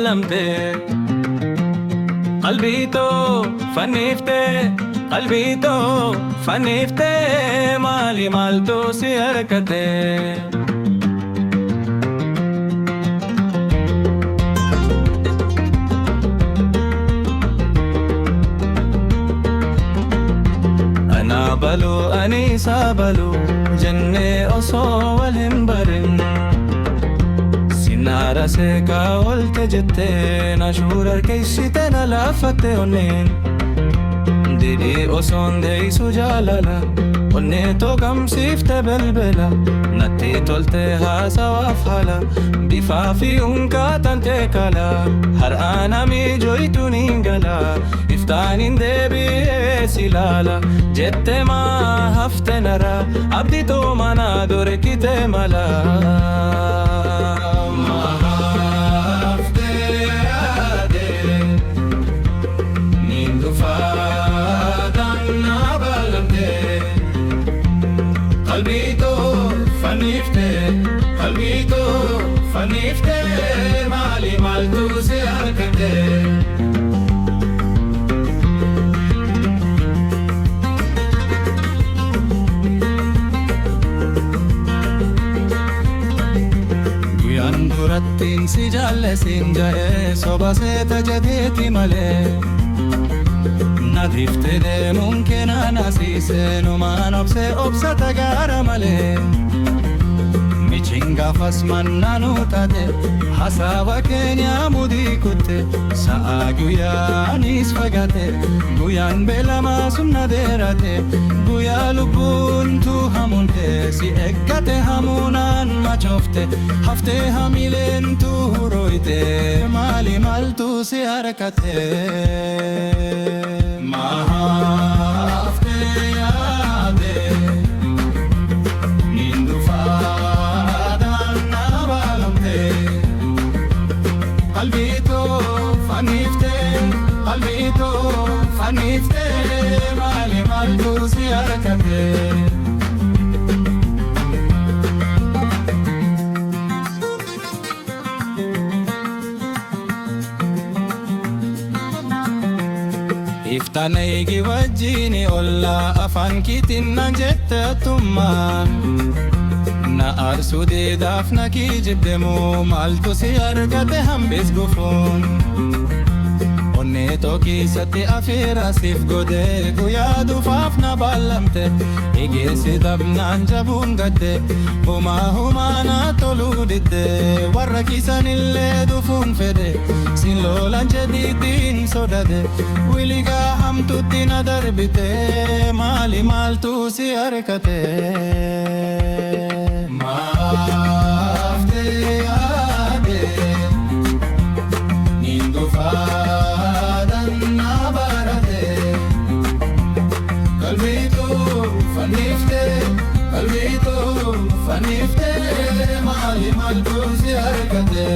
ballamte qalbiitoo fannifte qalbiitoo fannifte maali maaltu si harkate ana balu ani sabalu jenne osoo walhin barin sinara se ka olte jette na shurar keeshite na lafate onnen didi oson de isu jalala onne to gamsifte belbela natti tolte hasa wafhala bifafi unka tante kala har ana mi joitu ningala iftanin debi silala jette ma hafte nara abdi to mana dore kite mala qalbiito fannifte maali maaltu si harkate guyaan durattiin si jaallesin ja'ee soba seeta jadeeti malee nadifte deemuun kena nasiise numaan obsata gaara malee Michinga fasmannanu tate hasawa kenya mudi kutte sa'a guyaanis fagate guyaan beelama sumna derate guyaa lubbuuntu hamunte si eggate hamuunaan machofte hafte hamileentu huroyte maali maaltu si harkate qalbiito fannifte maali maaltu si harkate iftaneegi wajjini olla afaan kiitinna jette tummaan na arsu deedaaf na kijibbemu maaltu si harkate hambis gufuun onne tokkisatti afeera siif godhe guyyaa dhufaaf na ballamte egeessi dhabnaan jabuun gadde humaa na toluu didde warra kiisanillee dhufuun fedhe sin loolan jedhiitiin sodate wiligaa hamtutti na darbite maali maaltu si harkate qalbiito fannifte maali maaltu si harkate